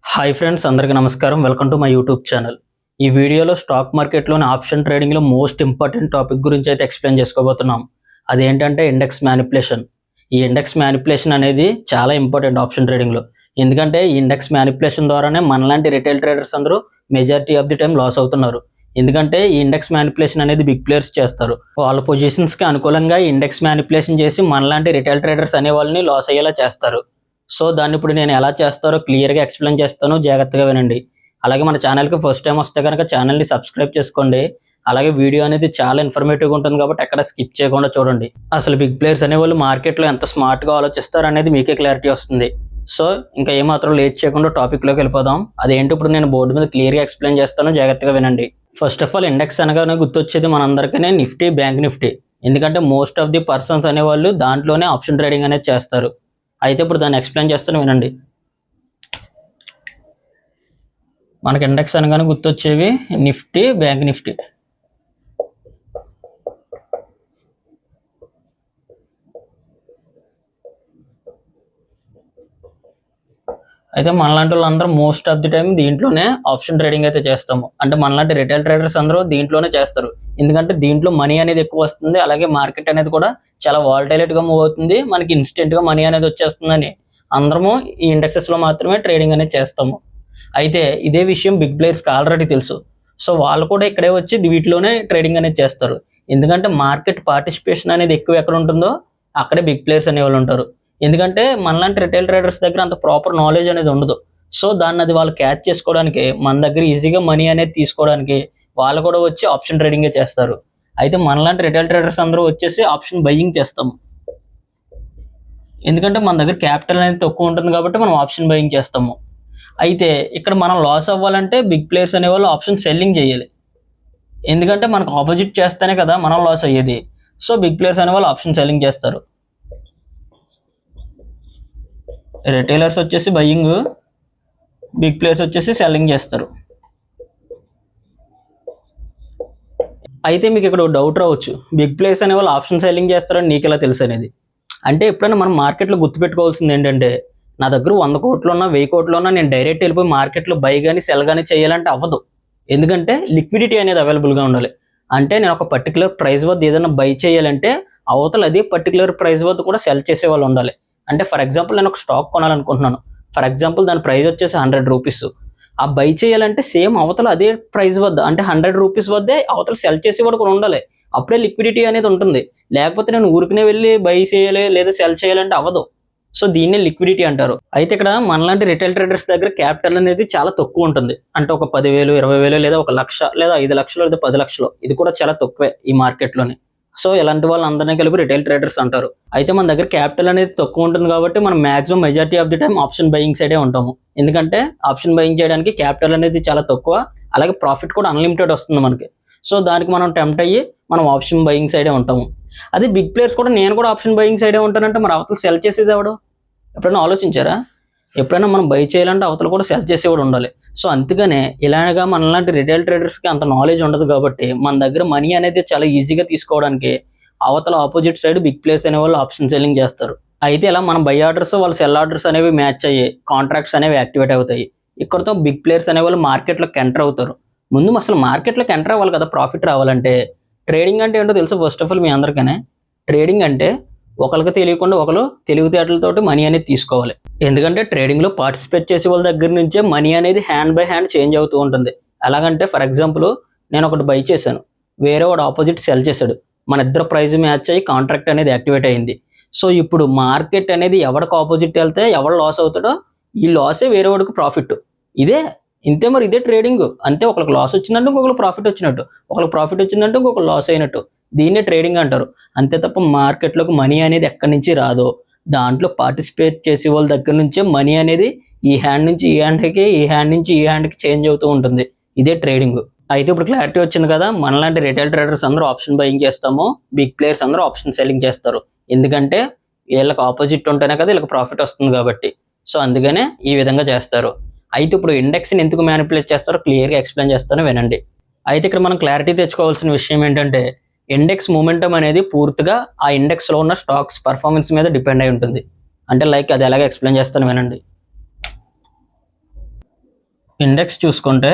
Hi friends, అందరికీ నమస్కారం. Welcome to my YouTube channel. ఈ వీడియోలో స్టాక్ మార్కెట్లోని ఆప్షన్ ట్రేడింగ్లో మోస్ట్ ఇంపార్టెంట్ టాపిక్ గురించి అయితే ఎక్స్ప్లెయిన్ చేసుకోబోతున్నాం. అదేంటంటే ఇండెక్స్ మ్యానిపులేషన్. ఈ ఇండెక్స్ మ్యానిపులేషన్ అనేది చాలా ఇంపార్టెంట్ ఆప్షన్ ట్రేడింగ్లో. ఎందుకంటే ఈ ఇండెక్స్ మ్యానిపులేషన్ ద్వారానే మనలాంటి రిటైల్ ట్రేడర్స్ అందరూ majority of the time loss అవుతున్నారు. ఎందుకంటే ఈ ఇండెక్స్ మ్యానిపులేషన్ అనేది బిగ్ ప్లేయర్స్ చేస్తారు. వాళ్ళ పొజిషన్స్కి అనుకూలంగా ఈ ఇండెక్స్ మ్యానిపులేషన్ చేసి మనలాంటి రిటైల్ ట్రేడర్స్ అనే వాళ్ళని లాస్ అయ్యేలా చేస్తారు. సో దాన్ని ఇప్పుడు నేను ఎలా చేస్తారో క్లియర్గా ఎక్స్ప్లెయిన్ చేస్తాను, జాగ్రత్తగా వినండి. అలాగే మన ఛానల్కి ఫస్ట్ టైం వస్తే కనుక ఛానల్ని సబ్స్క్రైబ్ చేసుకోండి. అలాగే వీడియో అనేది చాలా ఇన్ఫర్మేటివ్గా ఉంటుంది కాబట్టి ఎక్కడ స్కిప్ చేయకుండా చూడండి. అసలు బిగ్ ప్లేయర్స్ అనేవాళ్ళు మార్కెట్లో ఎంత స్మార్ట్గా ఆలోచిస్తారు అనేది మీకే క్లారిటీ వస్తుంది. సో ఇంకా ఏమాత్రం లేట్ చేయకుండా టాపిక్లోకి వెళ్ళిపోదాం. అదేంటి ఇప్పుడు నేను బోర్డు మీద క్లియర్గా ఎక్స్ప్లెయిన్ చేస్తాను, జాగ్రత్తగా వినండి. ఫస్ట్ ఆఫ్ ఆల్ ఇండెక్స్ అనగానే గుర్తొచ్చేది మనందరికీ నిఫ్టీ, బ్యాంక్ నిఫ్టీ. ఎందుకంటే మోస్ట్ ఆఫ్ ది పర్సన్స్ అనేవాళ్ళు దాంట్లోనే ఆప్షన్ ట్రేడింగ్ అనేది చేస్తారు. అయితే ఇప్పుడు దాన్ని ఎక్స్ప్లెయిన్ చేస్తాను, వినండి. మనకి ఇండెక్స్ అనగానే గుర్తొచ్చేవి నిఫ్టీ, బ్యాంక్ నిఫ్టీ. అయితే మనలాంటి వాళ్ళందరూ మోస్ట్ ఆఫ్ ది టైం దీంట్లోనే ఆప్షన్ ట్రేడింగ్ అయితే చేస్తాము. అంటే మనలాంటి రిటైల్ ట్రేడర్స్ అందరూ దీంట్లోనే చేస్తారు. ఎందుకంటే దీంట్లో మనీ అనేది ఎక్కువ వస్తుంది. అలాగే మార్కెట్ అనేది కూడా చాలా వాలటైలిటీగా మూవ్ అవుతుంది. మనకి ఇన్స్టెంట్గా మనీ అనేది వచ్చేస్తుందని అందరము ఈ ఇండెక్సెస్లో మాత్రమే ట్రేడింగ్ అనేది చేస్తాము. అయితే ఇదే విషయం బిగ్ ప్లేయర్స్కి ఆల్రెడీ తెలుసు. సో వాళ్ళు కూడా ఇక్కడే వచ్చి వీటిలోనే ట్రేడింగ్ అనేది చేస్తారు. ఎందుకంటే మార్కెట్ పార్టిసిపేషన్ అనేది ఎక్కువ ఎక్కడ ఉంటుందో అక్కడే బిగ్ ప్లేయర్స్ అనేవాళ్ళు ఉంటారు. ఎందుకంటే మనలాంటి రిటైల్ ట్రేడర్స్ దగ్గర అంత ప్రాపర్ నాలెడ్జ్ అనేది ఉండదు. సో దాన్ని అది వాళ్ళు క్యాచ్ చేసుకోవడానికి, మన దగ్గర ఈజీగా మనీ అనేది తీసుకోవడానికి వాళ్ళు కూడా వచ్చి ఆప్షన్ ట్రేడింగే చేస్తారు. అయితే మనలాంటి రిటైల్ ట్రేడర్స్ అందరూ వచ్చేసి ఆప్షన్ బయ్యింగ్ చేస్తాము. ఎందుకంటే మన దగ్గర క్యాపిటల్ అనేది తక్కువ ఉంటుంది కాబట్టి మనం ఆప్షన్ బయింగ్ చేస్తాము. అయితే ఇక్కడ మనం లాస్ అవ్వాలంటే బిగ్ ప్లేయర్స్ అనేవాళ్ళు ఆప్షన్ సెల్లింగ్ చేయాలి. ఎందుకంటే మనకు ఆపోజిట్ చేస్తేనే కదా మనం లాస్ అయ్యేది. సో బిగ్ ప్లేయర్స్ అనేవాళ్ళు ఆప్షన్ సెల్లింగ్ చేస్తారు. రిటైలర్స్ వచ్చేసి బయింగ్, బిగ్ ప్లేయర్స్ వచ్చేసి సెల్లింగ్ చేస్తారు. అయితే మీకు ఇక్కడ డౌట్ రావచ్చు, బిగ్ ప్లేయర్స్ అనేవాళ్ళు ఆప్షన్ సెల్లింగ్ చేస్తారని నీకు ఎలా తెలుసు అనేది. అంటే ఎప్పుడైనా మనం మార్కెట్లో గుర్తుపెట్టుకోవాల్సింది ఏంటంటే, నా దగ్గర 100 కోట్లు ఉన్నా 1000 కోట్లు ఉన్నా నేను డైరెక్ట్ వెళ్ళిపోయి మార్కెట్లో బై కానీ సెల్ కానీ చేయాలంటే అవ్వదు. ఎందుకంటే లిక్విడిటీ అనేది అవైలబుల్గా ఉండాలి. అంటే నేను ఒక పర్టికులర్ ప్రైస్ వద్ద ఏదైనా బై చేయాలంటే అవతల అదే పర్టికులర్ ప్రైస్ వద్ద కూడా సెల్ చేసే వాళ్ళు ఉండాలి. అంటే ఫర్ ఎగ్జాంపుల్ నేను ఒక స్టాక్ కొనాలనుకుంటున్నాను. ఫర్ ఎగ్జాంపుల్ దాని ప్రైస్ వచ్చేసి 100 రూపీస్. ఆ బై చేయాలంటే సేమ్ అవతల అదే ప్రైస్ వద్ద అంటే 100 రూపీస్ వద్దే అవతల సెల్ చేసేవాడు కూడా ఉండాలి. అప్పుడే లిక్విడిటీ అనేది ఉంటుంది. లేకపోతే నేను ఊరికనే వెళ్ళి బై చేయాలి లేదా సెల్ చేయాలంటే అవ్వదు. సో దీన్నే లిక్విడిటీ అంటారు. అయితే ఇక్కడ మనలాంటి రిటైల్ ట్రేడర్స్ దగ్గర క్యాపిటల్ అనేది చాలా తక్కువ ఉంటుంది. అంటే ఒక 10,000, 20,000 లేదా 1,00,000 లేదా 5,00,000 లేదా 10,00,000. ఇది కూడా చాలా తక్కువే ఈ మార్కెట్లోని. సో ఇలాంటి వాళ్ళందరినీ కలిపి రిటైల్ ట్రేడర్స్ అంటారు. అయితే మన దగ్గర క్యాపిటల్ అనేది తక్కువ ఉంటుంది కాబట్టి మనం maximum majority of the time option buying సైడే ఉంటాము. ఎందుకంటే ఆప్షన్ బయింగ్ చేయడానికి క్యాపిటల్ అనేది చాలా తక్కువ, అలాగే ప్రాఫిట్ కూడా అన్లిమిటెడ్ వస్తుంది మనకి. సో దానికి మనం టెంప్ట్ అయ్యి మనం ఆప్షన్ బయింగ్ సైడే ఉంటాము. అదే బిగ్ ప్లేయర్స్ కూడా నేను కూడా ఆప్షన్ బయింగ్ సైడే ఉంటానంటే మరి అవతల సెల్ చేసేది ఎవడు? ఎప్పుడైనా ఆలోచించారా? ఎప్పుడైనా మనం బై చేయాలంటే అవతల కూడా సెల్ చేసేవాడు ఉండాలి. సో అందుకనే ఇలాగా మనలాంటి రిటైల్ ట్రేడర్స్కి అంత నాలెడ్జ్ ఉండదు కాబట్టి మన దగ్గర మనీ అనేది చాలా ఈజీగా తీసుకోవడానికి అవతల ఆపోజిట్ సైడ్ బిగ్ ప్లేయర్స్ అనేవాళ్ళు ఆప్షన్ సెల్లింగ్ చేస్తారు. అయితే ఇలా మన బై ఆర్డర్స్ వాళ్ళ సెల్ ఆర్డర్స్ అనేవి మ్యాచ్ అయ్యి కాంట్రాక్ట్స్ అనేవి యాక్టివేట్ అవుతాయి. ఇక్కడతో బిగ్ ప్లేయర్స్ అనేవాళ్ళు మార్కెట్లోకి ఎంటర్ అవుతారు. ముందు అసలు మార్కెట్లోకి ఎంటర్ అవ్వాలి కదా ప్రాఫిట్ రావాలంటే. ట్రేడింగ్ అంటే ఏంటో తెలుసు ఫస్ట్ ఆఫ్ ఆల్ మీ అందరికనే. ట్రేడింగ్ అంటే ఒకరికి తెలియకుండా ఒకరు తెలివితేటలతోటి మనీ అనేది తీసుకోవాలి. ఎందుకంటే ట్రేడింగ్లో పార్టిసిపేట్ చేసే వాళ్ళ దగ్గర నుంచే మనీ అనేది హ్యాండ్ బై హ్యాండ్ చేంజ్ అవుతూ ఉంటుంది. ఎలాగంటే ఫర్ ఎగ్జాంపుల్ నేను ఒకటి బై చేశాను, వేరే వాడు ఆపోజిట్ సెల్ చేశాడు, మన ఇద్దరు ప్రైజ్ మ్యాచ్ అయ్యి కాంట్రాక్ట్ అనేది యాక్టివేట్ అయింది. సో ఇప్పుడు మార్కెట్ అనేది ఎవరికి ఆపోజిట్ వెళ్తే ఎవరు లాస్ అవుతాడో ఈ లాసే వేరే వాడికి ప్రాఫిట్. ఇదే ఇంతే, మరి ఇదే ట్రేడింగ్. అంతే, ఒకరికి లాస్ వచ్చిందంటే ఇంకొకరు ప్రాఫిట్ వచ్చినట్టు, ఒకరికి ప్రాఫిట్ వచ్చిందంటే ఇంకొకరు లాస్ అయినట్టు. దీన్నే ట్రేడింగ్ అంటారు. అంతే తప్ప మార్కెట్లోకి మనీ అనేది ఎక్కడి నుంచి రాదో దాంట్లో పార్టిసిపేట్ చేసే వాళ్ళ దగ్గర నుంచే మనీ అనేది ఈ హ్యాండ్ నుంచి ఈ హ్యాండ్కి, ఈ హ్యాండ్ నుంచి ఈ హ్యాండ్కి చేంజ్ అవుతూ ఉంటుంది. ఇదే ట్రేడింగ్. అయితే ఇప్పుడు క్లారిటీ వచ్చింది కదా. మనలాంటి రిటైల్ ట్రేడర్స్ అందరూ ఆప్షన్ బయింగ్ చేస్తాము, బిగ్ ప్లేయర్స్ అందరూ ఆప్షన్ సెల్లింగ్ చేస్తారు. ఎందుకంటే వీళ్ళకి ఆపోజిట్ ఉంటేనే కదా వీళ్ళకి ప్రాఫిట్ వస్తుంది కాబట్టి. సో అందుకనే ఈ విధంగా చేస్తారు. అయితే ఇప్పుడు ఇండెక్స్ని ఎందుకు మ్యానిపులేట్ చేస్తారో క్లియర్గా ఎక్స్ప్లెయిన్ చేస్తాను, వినండి. అయితే ఇక్కడ మనం క్లారిటీ తెచ్చుకోవాల్సిన విషయం ఏంటంటే ఇండెక్స్ మూమెంటం అనేది పూర్తిగా ఆ ఇండెక్స్లో ఉన్న స్టాక్స్ పర్ఫార్మెన్స్ మీద డిపెండ్ అయి ఉంటుంది. అంటే లైక్ అది ఎలాగ ఎక్స్ప్లెయిన్ చేస్తాను, వినండి. ఇండెక్స్ చూసుకుంటే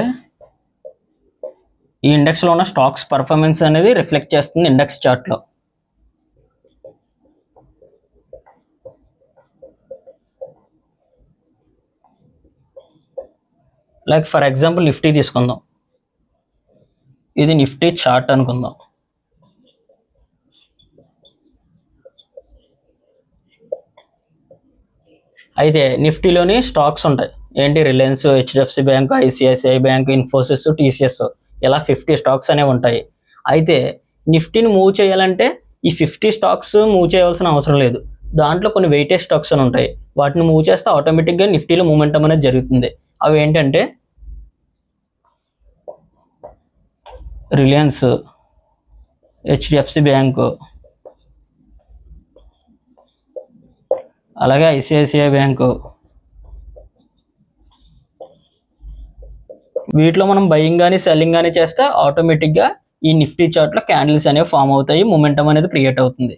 ఈ ఇండెక్స్లో ఉన్న స్టాక్స్ పర్ఫార్మెన్స్ అనేది రిఫ్లెక్ట్ చేస్తుంది ఇండెక్స్ చార్ట్లో. లైక్ ఫర్ ఎగ్జాంపుల్ నిఫ్టీ తీసుకుందాం. ఇది నిఫ్టీ చార్ట్ అనుకుందాం. అయితే నిఫ్టీలోని స్టాక్స్ ఉంటాయి. ఏంటి? Reliance, HDFC bank, ICICI bank, Infosys, TCS, ఇలా 50 స్టాక్స్ అనేవి ఉంటాయి. అయితే నిఫ్టీని మూవ్ చేయాలంటే ఈ 50 స్టాక్స్ మూవ్ చేయవలసిన అవసరం లేదు. దాంట్లో కొన్ని వెయిటేజ్ స్టాక్స్ అని ఉంటాయి. వాటిని మూవ్ చేస్తే ఆటోమేటిక్గా నిఫ్టీలో మూమెంటం అనేది జరుగుతుంది. అవి ఏంటంటే రిలయన్స్, హెచ్డిఎఫ్సి బ్యాంకు, అలాగే ఐసిఐసిఐ బ్యాంకు. వీటిలో మనం బయింగ్ కానీ సెల్లింగ్ కానీ చేస్తే ఆటోమేటిక్గా ఈ నిఫ్టీ చార్ట్లో క్యాండిల్స్ అనేవి ఫామ్ అవుతాయి, మూమెంటం అనేది క్రియేట్ అవుతుంది.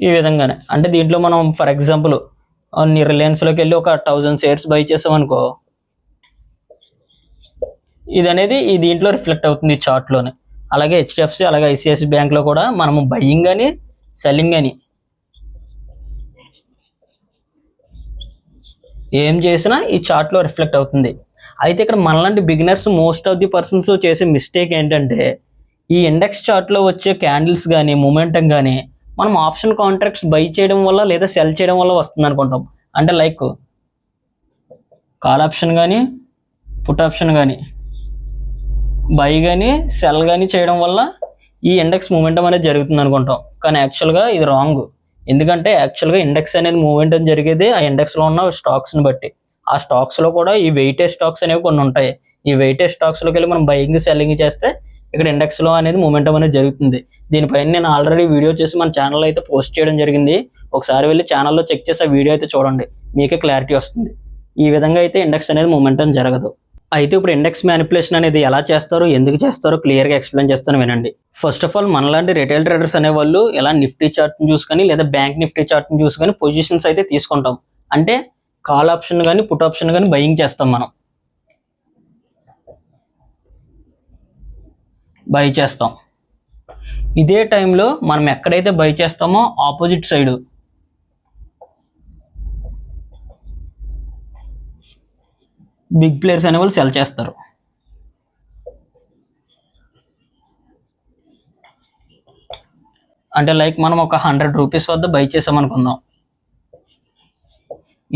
ఈ విధంగానే అంటే దీంట్లో మనం ఫర్ ఎగ్జాంపుల్ రిలయన్స్లోకి వెళ్ళి ఒక 1000 షేర్స్ బై చేసామనుకో, ఇది అనేది ఈ దీంట్లో రిఫ్లెక్ట్ అవుతుంది ఈ చార్ట్లోనే. అలాగే హెచ్డిఎఫ్సి, అలాగే ఐసిఐసి బ్యాంక్లో కూడా మనము బయింగ్ కానీ సెల్లింగ్ కానీ ఏం చేసినా ఈ చార్ట్లో రిఫ్లెక్ట్ అవుతుంది. అయితే ఇక్కడ మనలాంటి beginners most of the persons చేసే మిస్టేక్ ఏంటంటే ఈ ఇండెక్స్ చార్ట్లో వచ్చే క్యాండిల్స్ కానీ మూమెంటం కానీ మనం ఆప్షన్ కాంట్రాక్ట్స్ బై చేయడం వల్ల లేదా సెల్ చేయడం వల్ల వస్తుంది అనుకుంటాం. అంటే లైక్ కాల్ ఆప్షన్ కానీ పుట్ ఆప్షన్ కానీ బై కానీ సెల్ కానీ చేయడం వల్ల ఈ ఇండెక్స్ మూమెంటం అనేది జరుగుతుంది అనుకుంటాం. కానీ యాక్చువల్గా ఇది రాంగ్. ఎందుకంటే యాక్చువల్గా ఇండెక్స్ అనేది మూమెంటం జరిగేది ఆ ఇండెక్స్లో ఉన్న స్టాక్స్ని బట్టి. ఆ స్టాక్స్లో కూడా ఈ వెయిటేజ్ స్టాక్స్ అనేవి కొన్ని ఉంటాయి. ఈ వెయిటేజ్ స్టాక్స్లోకి వెళ్ళి మనం బయింగ్ సెల్లింగ్ చేస్తే ఇక్కడ ఇండెక్స్లో అనేది మూమెంటం అనేది జరుగుతుంది. దీనిపైన నేను ఆల్రెడీ వీడియో చేసి మన ఛానల్లో అయితే పోస్ట్ చేయడం జరిగింది. ఒకసారి వెళ్ళి ఛానల్లో చెక్ చేసి ఆ వీడియో అయితే చూడండి, మీకే క్లారిటీ వస్తుంది. ఈ విధంగా అయితే ఇండెక్స్ అనేది మూమెంటం జరగదు. అయితే ఇప్పుడు ఇండెక్స్ మ్యానిపులేషన్ అనేది ఎలా చేస్తారో, ఎందుకు చేస్తారో క్లియర్గా ఎక్స్ప్లెయిన్ చేస్తాను వినండి. ఫస్ట్ ఆఫ్ ఆల్ మనలాంటి రిటైల్ ట్రేడర్స్ అనేవాళ్ళు ఎలా నిఫ్టీ చార్ట్ని చూసుకొని లేదా బ్యాంక్ నిఫ్టీ చార్ట్ని చూసుకొని పొజిషన్స్ అయితే తీసుకుంటాం. అంటే కాల్ ఆప్షన్ కానీ పుట్ ఆప్షన్ కానీ బయింగ్ చేస్తాం. మనం బై చేస్తాం. ఇదే టైంలో మనం ఎక్కడైతే బై చేస్తామో ఆపోజిట్ సైడ్ బిగ్ ప్లేయర్స్ అనే వాళ్ళు సెల్ చేస్తారు. అంటే లైక్ మనం ఒక 100 రూపీస్ వద్ద బై చేసామనుకుందాం.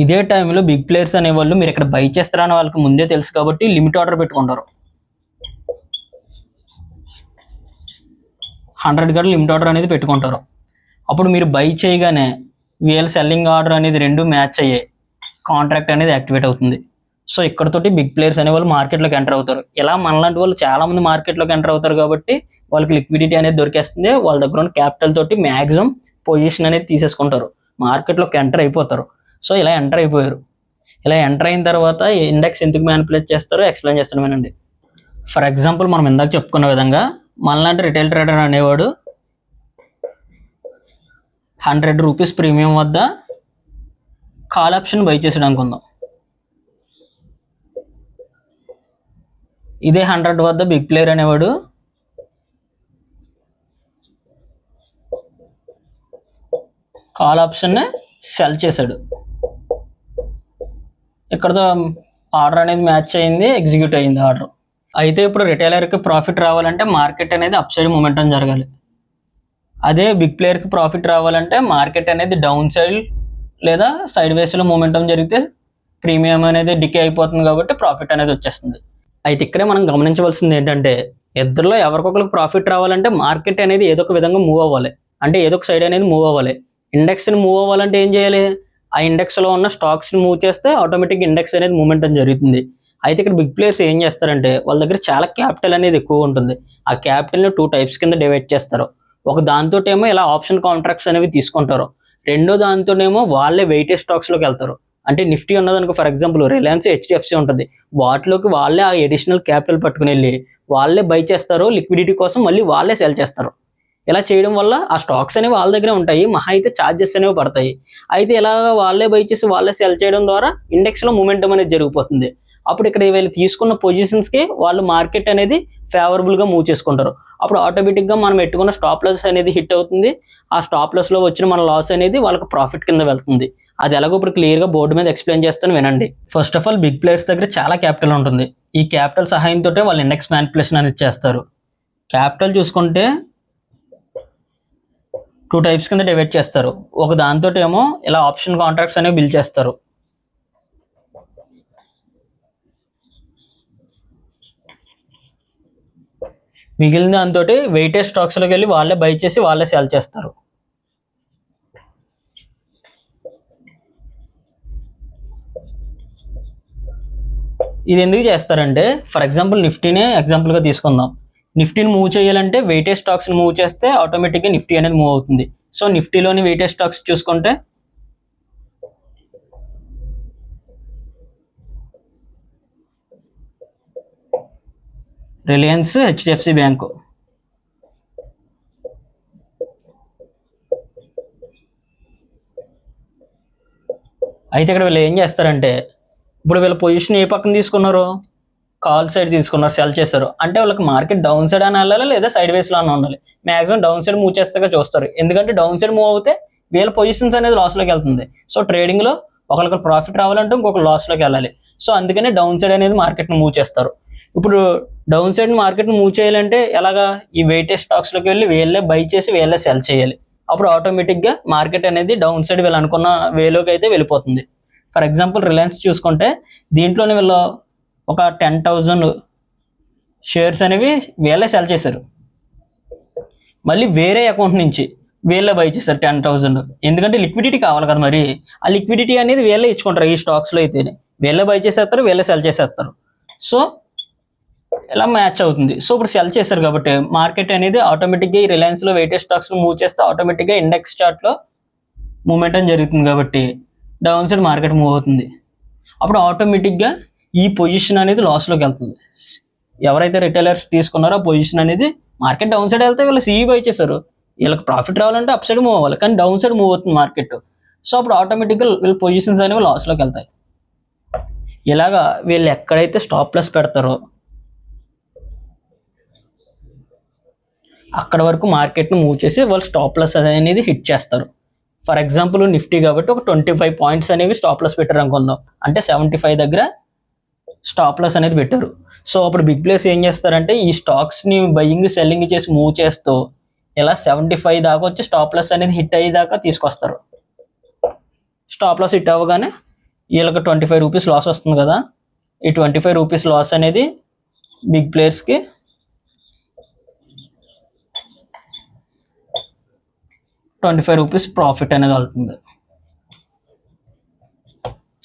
ఇదే టైంలో బిగ్ ప్లేయర్స్ అనేవాళ్ళు మీరు ఇక్కడ బై చేస్తారని వాళ్ళకి ముందే తెలుసు కాబట్టి లిమిట్ ఆర్డర్ పెట్టుకుంటారు. 100 గంటలు లిమిట్ ఆర్డర్ అనేది పెట్టుకుంటారు. అప్పుడు మీరు బై చేయగానే వీళ్ళ సెల్లింగ్ ఆర్డర్ అనేది రెండు మ్యాచ్ అయ్యాయి, కాంట్రాక్ట్ అనేది యాక్టివేట్ అవుతుంది. సో ఇక్కడతోటి బిగ్ ప్లేయర్స్ అనే వాళ్ళు మార్కెట్లోకి ఎంటర్ అవుతారు. ఇలా మనలాంటి వాళ్ళు చాలామంది మార్కెట్లోకి ఎంటర్ అవుతారు కాబట్టి వాళ్ళకి లిక్విడిటీ అనేది దొరికేస్తుంది. వాళ్ళ దగ్గర ఉన్న క్యాపిటల్ తోటి మ్యాక్సిమం పొజిషన్ అనేది తీసేసుకుంటారు, మార్కెట్లోకి ఎంటర్ అయిపోతారు. సో ఇలా ఎంటర్ అయిపోయారు. ఇలా ఎంటర్ అయిన తర్వాత ఇండెక్స్ ఎందుకు మ్యానిపులేట్ చేస్తారో ఎక్స్ప్లెయిన్ చేస్తాను వినండి. ఫర్ ఎగ్జాంపుల్ మనం ఇందాక చెప్పుకున్న విధంగా మనలాంటి రిటైల్ ట్రేడర్ అనేవాడు 100 రూపీస్ ప్రీమియం వద్ద కాల్ ఆప్షన్ బై చేసాడు అనుకుందాం. ఇదే 100 వద్ద బిగ్ ప్లేయర్ అనేవాడు కాల్ ఆప్షన్ని సెల్ చేశాడు. ఇక్కడతో ఆర్డర్ అనేది మ్యాచ్ అయింది, ఎగ్జిక్యూట్ అయింది ఆర్డర్. అయితే ఇప్పుడు రిటైలర్కి ప్రాఫిట్ రావాలంటే మార్కెట్ అనేది అప్ సైడ్ మూమెంటం జరగాలి. అదే బిగ్ ప్లేయర్కి ప్రాఫిట్ రావాలంటే మార్కెట్ అనేది డౌన్ సైడ్ లేదా సైడ్ వేస్లో మూమెంటం జరిగితే ప్రీమియం అనేది డికే అయిపోతుంది కాబట్టి ప్రాఫిట్ అనేది వచ్చేస్తుంది. అయితే ఇక్కడే మనం గమనించవలసింది ఏంటంటే ఇద్దరిలో ఎవరికొకరికి ప్రాఫిట్ రావాలంటే మార్కెట్ అనేది ఏదో ఒక విధంగా మూవ్ అవ్వాలి. అంటే ఏదో ఒక సైడ్ అనేది మూవ్ అవ్వాలి. ఇండెక్స్ని మూవ్ అవ్వాలంటే ఏం చేయాలి? ఆ ఇండెక్స్లో ఉన్న స్టాక్స్ని మూవ్ చేస్తే ఆటోమేటిక్ ఇండెక్స్ అనేది మూమెంటం జరుగుతుంది. అయితే ఇక్కడ బిగ్ ప్లేయర్స్ ఏం చేస్తారంటే వాళ్ళ దగ్గర చాలా క్యాపిటల్ అనేది ఎక్కువ ఉంటుంది. ఆ క్యాపిటల్ని 2 టైప్స్ కింద డివైడ్ చేస్తారు. ఒక దాంతోటేమో ఇలా ఆప్షన్ కాంట్రాక్ట్స్ అనేవి తీసుకుంటారు. రెండో దాంతోనేమో వాళ్ళే వెయిటేజ్ స్టాక్స్లోకి వెళ్తారు. అంటే నిఫ్టీ ఉన్నదనుకో, ఫర్ ఎగ్జాంపుల్ రిలయన్స్, హెచ్డిఎఫ్సి ఉంటుంది, వాటిలోకి వాళ్ళే ఆ ఎడిషనల్ క్యాపిటల్ పట్టుకుని వెళ్ళి వాళ్ళే బై చేస్తారు, లిక్విడిటీ కోసం మళ్ళీ వాళ్ళే సెల్ చేస్తారు. ఇలా చేయడం వల్ల ఆ స్టాక్స్ అనేవి వాళ్ళ దగ్గరే ఉంటాయి, మహా అయితే ఛార్జెస్ అనేవి పడతాయి. అయితే ఇలా వాళ్ళే బై చేసి వాళ్ళే సెల్ చేయడం ద్వారా ఇండెక్స్లో మూమెంటం అనేది జరిగిపోతుంది. అప్పుడు ఇక్కడ వీళ్ళు తీసుకున్న పొజిషన్స్కి వాళ్ళు మార్కెట్ అనేది ఫేవరబుల్గా మూవ్ చేసుకుంటారు. అప్పుడు ఆటోమేటిక్గా మనం పెట్టుకున్న స్టాప్ లాస్ అనేది హిట్ అవుతుంది. ఆ స్టాప్ లాస్లో వచ్చిన మన లాస్ అనేది వాళ్ళకి ప్రాఫిట్ కింద వెళ్తుంది. అది ఎలాగో ఇప్పుడు క్లియర్గా బోర్డు మీద ఎక్స్ప్లెయిన్ చేస్తాను, వినండి. First of all, big players దగ్గర చాలా క్యాపిటల్ ఉంటుంది. ఈ క్యాపిటల్ సహాయంతో వాళ్ళు ఇండెక్స్ మ్యానిపులేషన్ అనేది చేస్తారు. క్యాపిటల్ చూసుకుంటే 2 టైప్స్ కింద డివైడ్ చేస్తారు. ఒక దాంతో ఏమో ఇలా ఆప్షన్ కాంట్రాక్ట్స్ అనేవి బిల్ చేస్తారు. మిగిలిన దాంతో వెయిటేజ్ స్టాక్స్లోకి వెళ్ళి వాళ్ళే బై చేసి వాళ్ళే సెల్ చేస్తారు. ఇది ఎందుకు చేస్తారంటే, ఫర్ ఎగ్జాంపుల్ నిఫ్టీనే ఎగ్జాంపుల్గా తీసుకుందాం. నిఫ్టీని మూవ్ చేయాలంటే వెయిటేజ్ స్టాక్స్ని మూవ్ చేస్తే ఆటోమేటిక్గా నిఫ్టీ అనేది మూవ్ అవుతుంది. సో నిఫ్టీలోని వెయిటేజ్ స్టాక్స్ చూసుకుంటే రిలయన్స్, హెచ్డిఎఫ్సి బ్యాంకు. అయితే ఇక్కడ వీళ్ళు ఏం చేస్తారంటే, ఇప్పుడు వీళ్ళ పొజిషన్ ఏ పక్కన తీసుకున్నారు, కాల్ సైడ్ తీసుకున్నారు, సెల్ చేశారు. అంటే వాళ్ళకి మార్కెట్ డౌన్ సైడ్ అని వెళ్ళాలి, లేదా సైడ్ వేస్లో అని ఉండాలి. మ్యాక్సిమం డౌన్ సైడ్ మూవ్ చేస్తాగా చూస్తారు, ఎందుకంటే డౌన్ సైడ్ మూవ్ అవుతే వీళ్ళ పొజిషన్స్ అనేది లాస్లోకి వెళ్తుంది. సో ట్రేడింగ్లో ఒకరికి ప్రాఫిట్ రావాలంటే ఇంకొక లాస్లోకి వెళ్ళాలి. సో అందుకనే డౌన్ సైడ్ అనేది మార్కెట్ని మూవ్ చేస్తారు. ఇప్పుడు డౌన్ సైడ్ మార్కెట్ని మూవ్ చేయాలంటే ఎలాగా, ఈ వెయిటేజ్ స్టాక్స్లోకి వెళ్ళి వీళ్ళే బై చేసి వీళ్ళే సెల్ చేయాలి. అప్పుడు ఆటోమేటిక్గా మార్కెట్ అనేది డౌన్ సైడ్ వీళ్ళు అనుకున్న వేలోకి అయితే వెళ్ళిపోతుంది. ఫర్ ఎగ్జాంపుల్ రిలయన్స్ చూసుకుంటే దీంట్లోనే వీళ్ళు ఒక 10,000 షేర్స్ అనేవి వీళ్ళే సెల్ చేశారు. మళ్ళీ వేరే అకౌంట్ నుంచి వీళ్ళే బై చేశారు 10,000. ఎందుకంటే లిక్విడిటీ కావాలి కదా, మరి ఆ లిక్విడిటీ అనేది వీళ్ళే ఇచ్చుకుంటారు. ఈ స్టాక్స్లో అయితే వీళ్ళే బై చేసేస్తారు, వీళ్ళే సెల్ చేసేస్తారు. సో ఇలా మ్యాచ్ అవుతుంది. సో ఇప్పుడు సెల్ చేశారు కాబట్టి మార్కెట్ అనేది ఆటోమేటిక్గా ఈ రిలయన్స్లో వెయిటేజ్ స్టాక్స్లో మూవ్ చేస్తే ఆటోమేటిక్గా ఇండెక్స్ చార్ట్లో మూమెంటం జరుగుతుంది కాబట్టి డౌన్ సైడ్ మార్కెట్ మూవ్ అవుతుంది. అప్పుడు ఆటోమేటిక్గా ఈ పొజిషన్ అనేది లాస్లోకి వెళ్తుంది. ఎవరైతే రిటైలర్స్ తీసుకున్నారో ఆ పొజిషన్ అనేది మార్కెట్ డౌన్ సైడ్ వెళ్తే వీళ్ళు సీ బై చేశారు, వీళ్ళకి ప్రాఫిట్ రావాలంటే అప్ సైడ్ మూవ్ అవ్వాలి, కానీ డౌన్ సైడ్ మూవ్ అవుతుంది మార్కెట్. సో అప్పుడు ఆటోమేటిక్గా వీళ్ళ పొజిషన్స్ అనేవి లాస్లోకి వెళ్తాయి. ఇలాగా వీళ్ళు ఎక్కడైతే స్టాప్ లాస్ పెడతారో అక్కడ వరకు మార్కెట్ను మూవ్ చేసి వాళ్ళు స్టాప్ లాస్ అనేది హిట్ చేస్తారు. ఫర్ ఎగ్జాంపుల్ నిఫ్టీ కాబట్టి ఒక 25 పాయింట్స్ అనేవి స్టాప్ లాస్ పెట్టారు అనుకుందాం, అంటే 75 దగ్గర స్టాప్ లాస్ అనేది పెట్టారు. సో అప్పుడు బిగ్ ప్లేయర్స్ ఏం చేస్తారంటే ఈ స్టాక్స్ని బయింగ్ సెల్లింగ్ చేసి మూవ్ చేస్తూ ఇలా 75 దాకా వచ్చి స్టాప్ లాస్ అనేది హిట్ అయ్యేదాకా తీసుకొస్తారు. స్టాప్ లాస్ హిట్ అవ్వగానే వీళ్ళకి 25 రూపీస్ లాస్ వస్తుంది కదా, ఈ 25 రూపీస్ లాస్ అనేది బిగ్ ప్లేయర్స్కి ₹25 ప్రాఫిట్ అనేది వెళ్తుంది.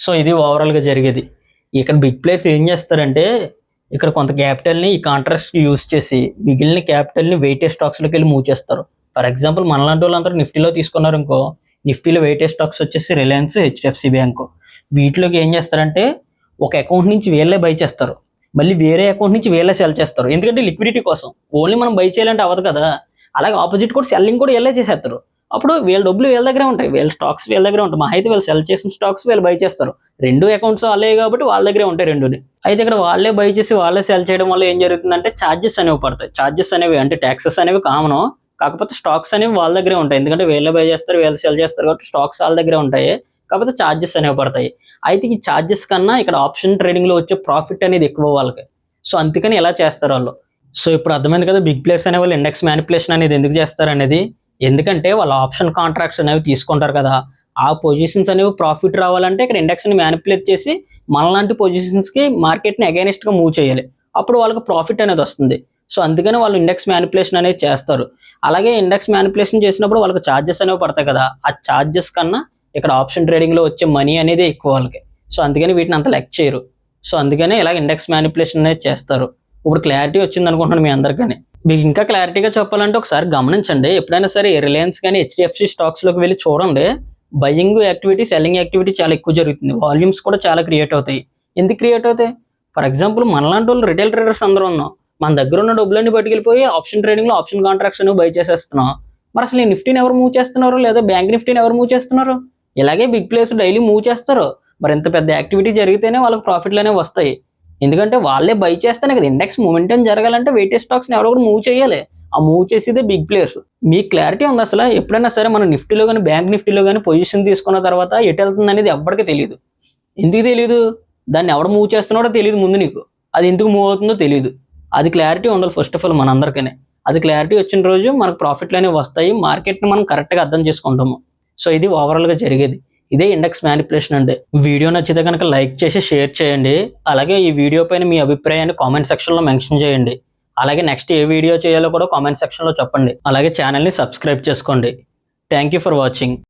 సో ఇది ఓవరాల్గా జరిగేది. ఇక్కడ బిగ్ ప్లేయర్స్ ఏం చేస్తారంటే ఇక్కడ కొంత క్యాపిటల్ని ఈ కాంట్రాక్ట్స్కి యూజ్ చేసి మిగిలిన క్యాపిటల్ని వెయిటేజ్ స్టాక్స్లోకి వెళ్ళి మూవ్ చేస్తారు. ఫర్ ఎగ్జాంపుల్ మనలాంటి వాళ్ళందరూ నిఫ్టీలో తీసుకున్నారు ఇంకో, నిఫ్టీలో వెయిటేజ్ స్టాక్స్ వచ్చేసి రిలయన్స్, హెచ్డిఎఫ్సి బ్యాంకు. వీటిలోకి ఏం చేస్తారంటే ఒక అకౌంట్ నుంచి వీళ్ళే బై చేస్తారు, మళ్ళీ వేరే అకౌంట్ నుంచి వీళ్ళే సెల్ చేస్తారు. ఎందుకంటే లిక్విడిటీ కోసం, ఓన్లీ మనం బై చేయాలంటే అవ్వదు కదా. అలాగే ఆపోజిట్ కూడా సెల్లింగ్ కూడా వీళ్ళే చేసేస్తారు. అప్పుడు వీళ్ళ డబ్బులు వీళ్ళ దగ్గరే ఉంటాయి, వీళ్ళ స్టాక్స్ వీళ్ళ దగ్గరే ఉంటాయి. మా అయితే వీళ్ళు సెల్ చేసిన స్టాక్స్ వీళ్ళు బై చేస్తారు. 2 అకౌంట్స్ వాళ్ళే కాబట్టి వాళ్ళ దగ్గరే ఉంటాయి 2ని. అయితే ఇక్కడ వాళ్ళే బై చేసి వాళ్ళే సెల్ చేయడం వల్ల ఏం జరుగుతుందంటే ఛార్జెస్ అనేవి పడతాయి. ఛార్జెస్ అనేవి అంటే ట్యాక్సెస్ అనేవి కామన్, కాకపోతే స్టాక్స్ అనేవి వాళ్ళ దగ్గరే ఉంటాయి. ఎందుకంటే వీళ్ళే బై చేస్తారు, వీళ్ళు సెల్ చేస్తారు కాబట్టి స్టాక్స్ వాళ్ళ దగ్గరే ఉంటాయి, కాకపోతే ఛార్జెస్ అనేవి పడతాయి. అయితే ఈ ఛార్జెస్ కన్నా ఇక్కడ ఆప్షన్ ట్రేడింగ్లో వచ్చే ప్రాఫిట్ అనేది ఎక్కువ వాళ్ళకి. సో అందుకని ఇలా చేస్తారు వాళ్ళు. సో ఇప్పుడు అర్థమైంది కదా బిగ్ ప్లేయర్స్ అనే వాళ్ళు ఇండెక్స్ మ్యానిపులేషన్ అనేది ఎందుకు చేస్తారు అనేది. ఎందుకంటే వాళ్ళు ఆప్షన్ కాంట్రాక్ట్స్ అనేవి తీసుకుంటారు కదా, ఆ పొజిషన్స్ అనేవి ప్రాఫిట్ రావాలంటే ఇక్కడ ఇండెక్స్ని మ్యానిపులేట్ చేసి మనలాంటి పొజిషన్స్కి మార్కెట్ని అగైనెస్ట్గా మూవ్ చేయాలి, అప్పుడు వాళ్ళకి ప్రాఫిట్ అనేది వస్తుంది. సో అందుకని వాళ్ళు ఇండెక్స్ మ్యానిపులేషన్ అనేది చేస్తారు. అలాగే ఇండెక్స్ మ్యానిపులేషన్ చేసినప్పుడు వాళ్ళకి ఛార్జెస్ అనేవి పడతాయి కదా, ఆ ఛార్జెస్ కన్నా ఇక్కడ ఆప్షన్ ట్రేడింగ్లో వచ్చే మనీ అనేది ఎక్కువ వాళ్ళకి. సో అందుకని వీటిని అంత లెక్క చేయరు. సో అందుకనే ఇలా ఇండెక్స్ మ్యానిపులేషన్ అనేది చేస్తారు. ఇప్పుడు క్లారిటీ వచ్చింది అనుకుంటున్నాను మీ అందరికీ. మీకు ఇంకా క్లారిటీగా చెప్పాలంటే ఒకసారి గమనించండి, ఎప్పుడైనా సరే రిలయన్స్ కానీ హెచ్డిఎఫ్సి స్టాక్స్లోకి వెళ్ళి చూడండి, బయింగ్ యాక్టివిటీ సెల్లింగ్ యాక్టివిటీ చాలా ఎక్కువ జరుగుతుంది, వాల్యూమ్స్ కూడా చాలా క్రియేట్ అవుతాయి. ఎందుకు క్రియేట్ అవుతాయి? ఫర్ ఎగ్జాంపుల్ మనలాంటి వాళ్ళు రిటైల్ ట్రేడర్స్ అందరూ ఉన్నాం, మన దగ్గర ఉన్న డబ్బులన్నీ పట్టుకెళ్ళిపోయి ఆప్షన్ ట్రేడింగ్లో ఆప్షన్ కాంట్రాక్ట్స్ అనేవి బై చేసేస్తున్నాం. మరి అసలు ఈ నిఫ్టీని ఎవరు మూవ్ చేస్తున్నారు, లేదా బ్యాంక్ నిఫ్టీని ఎవరు మూవ్ చేస్తున్నారు? ఇలాగే బిగ్ ప్లేయర్స్ డైలీ మూవ్ చేస్తారు. మరి ఇంత పెద్ద యాక్టివిటీ జరిగితేనే వాళ్ళకి ప్రాఫిట్లు అనేవి వస్తాయి. ఎందుకంటే వాళ్ళే బై చేస్తేనే కదా ఇండెక్స్ మూమెంటం జరగాలంటే వెయిటెడ్ స్టాక్స్ని ఎవరో ఒకరు మూవ్ చేయాలి. ఆ మూవ్ చేసేదే బిగ్ ప్లేయర్స్. మీకు క్లారిటీ ఉంది అసలు ఎప్పుడైనా సరే మనం నిఫ్టీలో కానీ బ్యాంక్ నిఫ్టీలో కానీ పొజిషన్ తీసుకున్న తర్వాత ఎటు వెళ్తుంది అనేది ఎవ్వడికి తెలియదు. ఎందుకు తెలియదు? దాన్ని ఎవడు మూవ్ చేస్తున్నాడో తెలియదు ముందు నీకు, అది ఎందుకు మూవ్ అవుతుందో తెలియదు. అది క్లారిటీ ఉండాలి ఫస్ట్ ఆఫ్ ఆల్ మనందరికీ. అది క్లారిటీ వచ్చిన రోజు మనకు ప్రాఫిట్లు అనేవి వస్తాయి, మార్కెట్ని మనం కరెక్ట్గా అర్థం చేసుకుంటాము. సో ఇది ఓవరాల్గా జరిగేది. ఇదే ఇండెక్స్ మ్యానిపులేషన్ అంటే. వీడియో నచ్చితే కనుక లైక్ చేసి షేర్ చేయండి. అలాగే ఈ వీడియో పైన మీ అభిప్రాయాన్ని కామెంట్ సెక్షన్లో మెన్షన్ చేయండి. అలాగే నెక్స్ట్ ఏ వీడియో చేయాలో కూడా కామెంట్ సెక్షన్లో చెప్పండి. అలాగే ఛానల్ని సబ్స్క్రైబ్ చేసుకోండి. Thank you for watching.